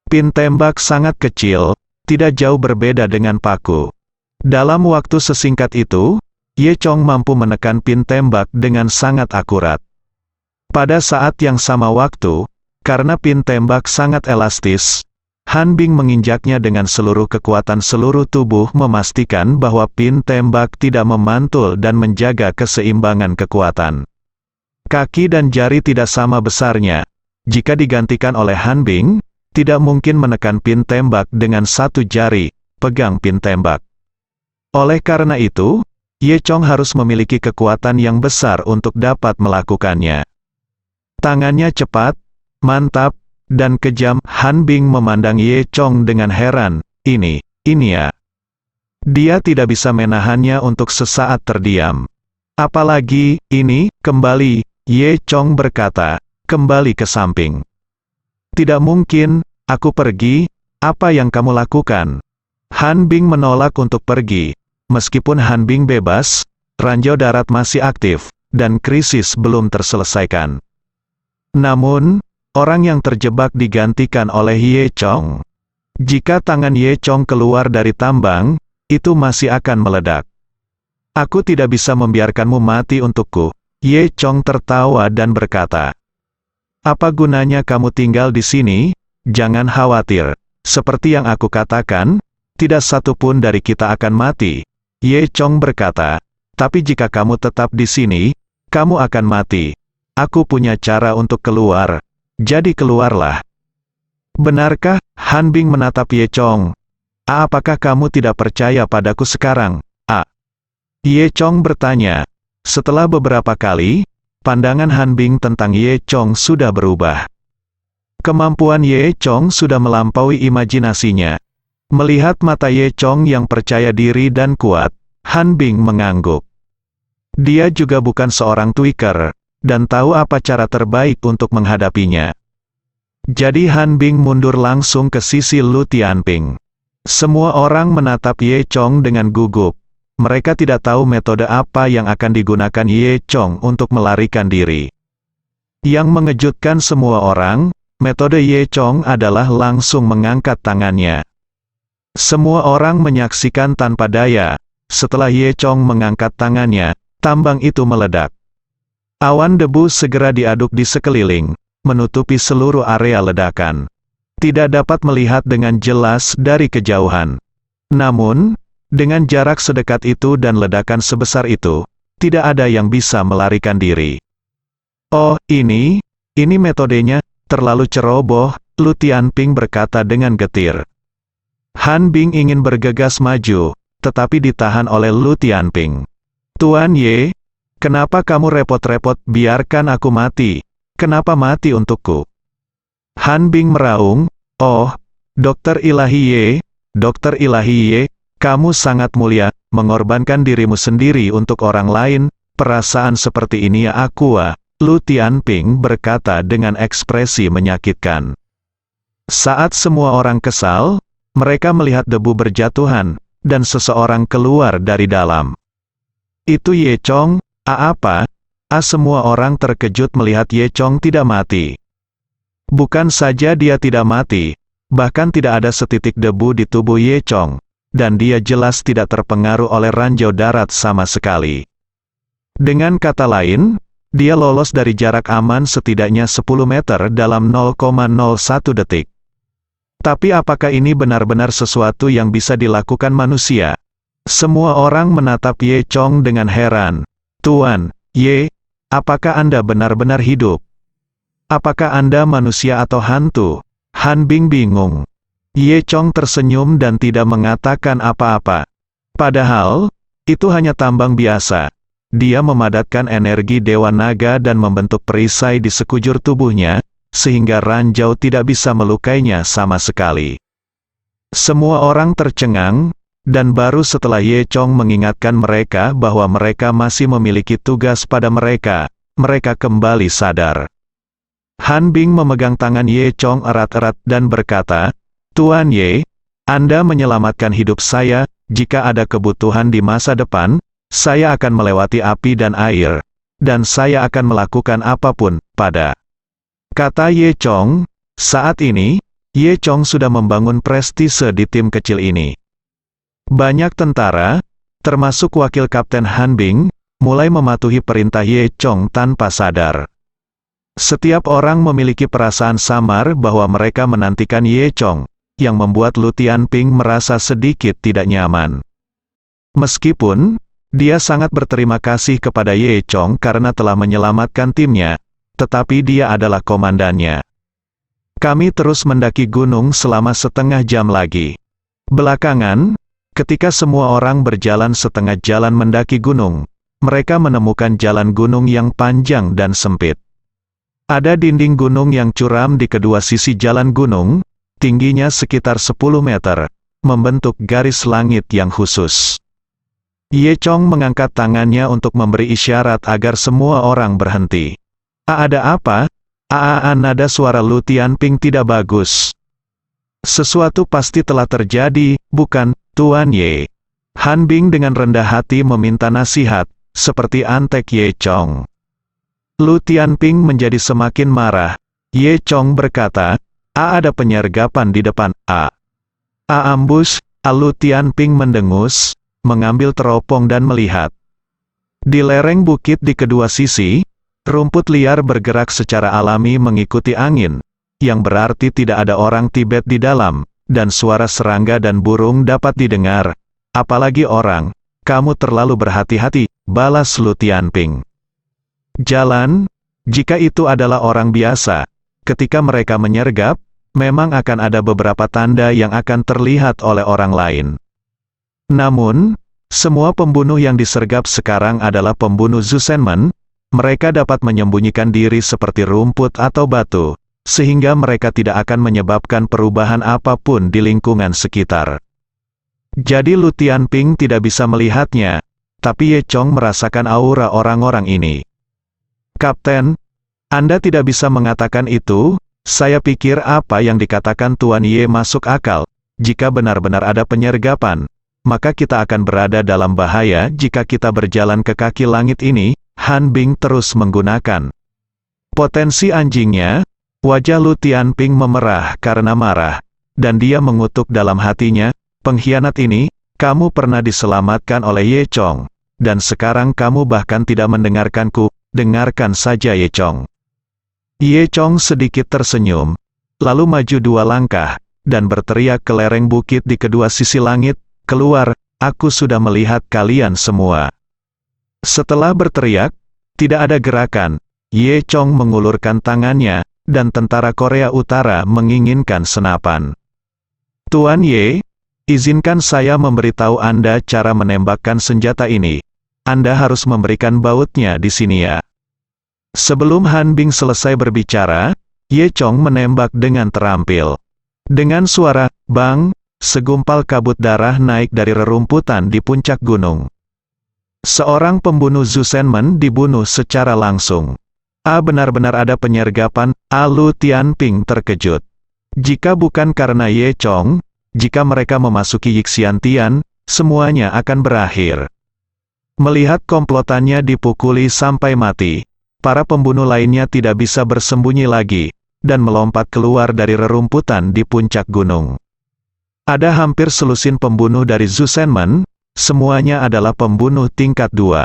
B: Pin tembak sangat kecil, tidak jauh berbeda dengan paku. Dalam waktu sesingkat itu, Ye Chong mampu menekan pin tembak dengan sangat akurat. Pada saat yang sama waktu, karena pin tembak sangat elastis, Han Bing menginjaknya dengan seluruh kekuatan seluruh tubuh memastikan bahwa pin tembak tidak memantul dan menjaga keseimbangan kekuatan. Kaki dan jari tidak sama besarnya. Jika digantikan oleh Han Bing, tidak mungkin menekan pin tembak dengan satu jari, pegang pin tembak. Oleh karena itu, Ye Chong harus memiliki kekuatan yang besar untuk dapat melakukannya. Tangannya cepat, mantap, dan kejam. Han Bing memandang Ye Chong dengan heran. Ini ya. Dia tidak bisa menahannya untuk sesaat terdiam. Apalagi, ini, kembali, Ye Chong berkata, kembali ke samping. Tidak mungkin, aku pergi, apa yang kamu lakukan? Han Bing menolak untuk pergi. Meskipun Han Bing bebas, ranjau darat masih aktif, dan krisis belum terselesaikan. Namun, orang yang terjebak digantikan oleh Ye Chong. Jika tangan Ye Chong keluar dari tambang, itu masih akan meledak. Aku tidak bisa membiarkanmu mati untukku. Ye Chong tertawa dan berkata, apa gunanya kamu tinggal di sini? Jangan khawatir. Seperti yang aku katakan, tidak satu pun dari kita akan mati. Ye Chong berkata, tapi jika kamu tetap di sini, kamu akan mati. Aku punya cara untuk keluar. Jadi keluarlah. Benarkah? Han Bing menatap Ye Chong. Apakah kamu tidak percaya padaku sekarang? Ye Chong bertanya. Setelah beberapa kali, pandangan Han Bing tentang Ye Chong sudah berubah. Kemampuan Ye Chong sudah melampaui imajinasinya. Melihat mata Ye Chong yang percaya diri dan kuat, Han Bing mengangguk. Dia juga bukan seorang tweaker, dan tahu apa cara terbaik untuk menghadapinya. Jadi Han Bing mundur langsung ke sisi Lu Tianping. Semua orang menatap Ye Chong dengan gugup. Mereka tidak tahu metode apa yang akan digunakan Ye Chong untuk melarikan diri. Yang mengejutkan semua orang, metode Ye Chong adalah langsung mengangkat tangannya. Semua orang menyaksikan tanpa daya. Setelah Ye Chong mengangkat tangannya, tambang itu meledak. Awan debu segera diaduk di sekeliling, menutupi seluruh area ledakan. tidak dapat melihat dengan jelas dari kejauhan. Namun, dengan jarak sedekat itu dan ledakan sebesar itu, tidak ada yang bisa melarikan diri. Oh, ini metodenya, terlalu ceroboh, Lu Tianping berkata dengan getir. Han Bing ingin bergegas maju, tetapi ditahan oleh Lu Tianping. Tuan Ye, kenapa kamu repot-repot biarkan aku mati? Kenapa mati untukku? Han Bing meraung, oh, Dokter Ilahi Ye, kamu sangat mulia, mengorbankan dirimu sendiri untuk orang lain, perasaan seperti ini ya aku Lu Tianping berkata dengan ekspresi menyakitkan. Saat semua orang kesal, mereka melihat debu berjatuhan, dan seseorang keluar dari dalam. Itu Ye Chong, apa? Semua orang terkejut melihat Ye Chong tidak mati. Bukan saja dia tidak mati, bahkan tidak ada setitik debu di tubuh Ye Chong, dan dia jelas tidak terpengaruh oleh ranjau darat sama sekali. Dengan kata lain, dia lolos dari jarak aman setidaknya 10 meter dalam 0,01 detik. Tapi apakah ini benar-benar sesuatu yang bisa dilakukan manusia? Semua orang menatap Ye Chong dengan heran. Tuan Ye, apakah Anda benar-benar hidup? Apakah Anda manusia atau hantu? Han Bing bingung. Ye Chong tersenyum dan tidak mengatakan apa-apa. Padahal, itu hanya tambang biasa. Dia memadatkan energi Dewa Naga dan membentuk perisai di sekujur tubuhnya, sehingga ranjau tidak bisa melukainya sama sekali. Semua orang tercengang, dan baru setelah Ye Chong mengingatkan mereka bahwa mereka masih memiliki tugas pada mereka, mereka kembali sadar. Han Bing memegang tangan Ye Chong erat-erat dan berkata, Tuan Ye, Anda menyelamatkan hidup saya, jika ada kebutuhan di masa depan, saya akan melewati api dan air, dan saya akan melakukan apapun, kata Ye Chong. Saat ini, Ye Chong sudah membangun prestise di tim kecil ini. Banyak tentara, termasuk wakil Kapten Han Bing, mulai mematuhi perintah Ye Chong tanpa sadar. Setiap orang memiliki perasaan samar bahwa mereka menantikan Ye Chong, yang membuat Lu Tianping merasa sedikit tidak nyaman. Meskipun, dia sangat berterima kasih kepada Ye Chong karena telah menyelamatkan timnya, tetapi dia adalah komandannya. Kami terus mendaki gunung selama setengah jam lagi. Belakangan, ketika semua orang berjalan setengah jalan mendaki gunung, mereka menemukan jalan gunung yang panjang dan sempit. Ada dinding gunung yang curam di kedua sisi jalan gunung, tingginya sekitar 10 meter, membentuk garis langit yang khusus. Ye Chong mengangkat tangannya untuk memberi isyarat agar semua orang berhenti. Ada apa? Nada suara Lu Tianping tidak bagus. Sesuatu pasti telah terjadi, bukan, Tuan Ye? Han Bing dengan rendah hati meminta nasihat, seperti antek Ye Chong. Lu Tianping menjadi semakin marah. Ye Chong berkata, ada penyergapan di depan, ambush. Lu Tianping mendengus, mengambil teropong dan melihat. Di lereng bukit di kedua sisi, rumput liar bergerak secara alami mengikuti angin, yang berarti tidak ada orang Tibet di dalam, dan suara serangga dan burung dapat didengar. Apalagi orang, kamu terlalu berhati-hati, balas Lu Tianping. Jalan, jika itu adalah orang biasa, ketika mereka menyergap, memang akan ada beberapa tanda yang akan terlihat oleh orang lain. Namun, semua pembunuh yang disergap sekarang adalah pembunuh Zusenman. Mereka dapat menyembunyikan diri seperti rumput atau batu, sehingga mereka tidak akan menyebabkan perubahan apapun di lingkungan sekitar. Jadi Lu Tianping tidak bisa melihatnya, tapi Ye Chong merasakan aura orang-orang ini. Kapten, Anda tidak bisa mengatakan itu, saya pikir apa yang dikatakan Tuan Ye masuk akal. Jika benar-benar ada penyergapan, maka kita akan berada dalam bahaya jika kita berjalan ke kaki langit ini. Han Bing terus menggunakan potensi anjingnya. Wajah Lu Tianping memerah karena marah, dan dia mengutuk dalam hatinya, pengkhianat ini, kamu pernah diselamatkan oleh Ye Chong, dan sekarang kamu bahkan tidak mendengarkanku, dengarkan saja Ye Chong. Ye Chong sedikit tersenyum. lalu maju 2 langkah, dan berteriak ke lereng bukit di kedua sisi langit, "Keluar, aku sudah melihat kalian semua." Setelah berteriak, tidak ada gerakan. Ye Chong mengulurkan tangannya, dan tentara Korea Utara menginginkan senapan. "Tuan Ye, izinkan saya memberitahu Anda cara menembakkan senjata ini. Anda harus memberikan bautnya di sini ya." Sebelum Han Bing selesai berbicara, Ye Chong menembak dengan terampil. Dengan suara "bang", segumpal kabut darah naik dari rerumputan di puncak gunung. Seorang pembunuh Zhu Shenmen dibunuh secara langsung. Benar-benar ada penyergapan. Lu Tianping terkejut. Jika bukan karena Ye Chong, jika mereka memasuki Yixiantian, semuanya akan berakhir. Melihat komplotannya dipukuli sampai mati, para pembunuh lainnya tidak bisa bersembunyi lagi, dan melompat keluar dari rerumputan di puncak gunung. Ada hampir selusin pembunuh dari Zhu Shenmen, semuanya adalah pembunuh tingkat 2.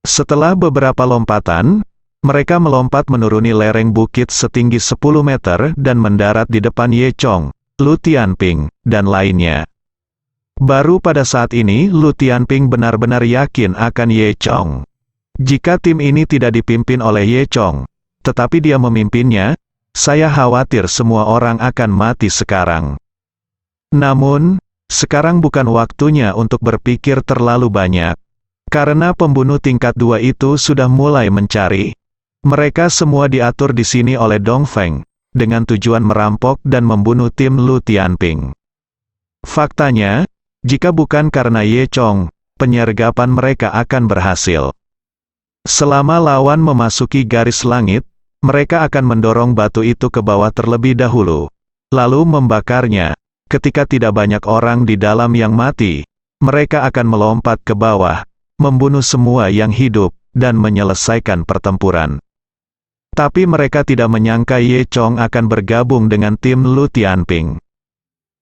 B: Setelah beberapa lompatan, mereka melompat menuruni lereng bukit setinggi 10 meter dan mendarat di depan Ye Chong, Lu Tianping, dan lainnya. Baru pada saat ini Lu Tianping benar-benar yakin akan Ye Chong. Jika tim ini tidak dipimpin oleh Ye Chong, tetapi dia memimpinnya, saya khawatir semua orang akan mati sekarang. Namun, sekarang bukan waktunya untuk berpikir terlalu banyak. Karena pembunuh tingkat 2 itu sudah mulai mencari. Mereka semua diatur di sini oleh Dong Feng, dengan tujuan merampok dan membunuh tim Lu Tianping. Faktanya, jika bukan karena Ye Chong, penyergapan mereka akan berhasil. Selama lawan memasuki garis langit, mereka akan mendorong batu itu ke bawah terlebih dahulu, lalu membakarnya. Ketika tidak banyak orang di dalam yang mati, mereka akan melompat ke bawah, membunuh semua yang hidup, dan menyelesaikan pertempuran. Tapi mereka tidak menyangka Ye Chong akan bergabung dengan tim Lu Tianping.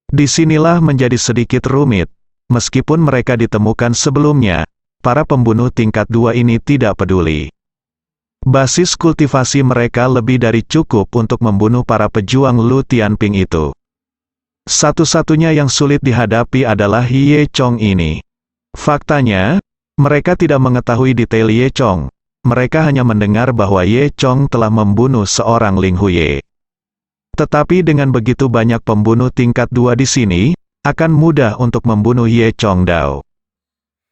B: Disinilah menjadi sedikit rumit. Meskipun mereka ditemukan sebelumnya, para pembunuh tingkat 2 ini tidak peduli. Basis kultivasi mereka lebih dari cukup untuk membunuh para pejuang Lu Tianping itu. Satu-satunya yang sulit dihadapi adalah Ye Chong ini. Faktanya, mereka tidak mengetahui detail Ye Chong. Mereka hanya mendengar bahwa Ye Chong telah membunuh seorang Ling Huye. Tetapi dengan begitu banyak pembunuh tingkat 2 di sini, akan mudah untuk membunuh Ye Chong Dao.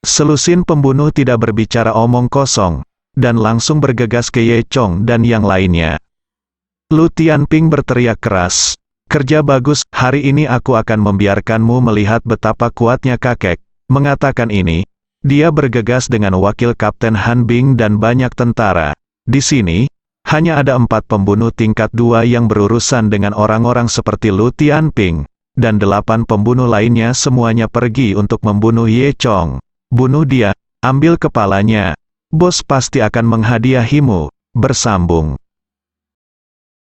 B: Selusin pembunuh tidak berbicara omong kosong, dan langsung bergegas ke Ye Chong dan yang lainnya. Lu Tianping berteriak keras, "Kerja bagus, hari ini aku akan membiarkanmu melihat betapa kuatnya kakek." Mengatakan ini, dia bergegas dengan wakil Kapten Han Bing dan banyak tentara. Di sini, hanya ada 4 pembunuh tingkat 2 yang berurusan dengan orang-orang seperti Lu Tianping, dan 8 pembunuh lainnya semuanya pergi untuk membunuh Ye Chong. "Bunuh dia, ambil kepalanya. Bos pasti akan menghadiahimu." Bersambung.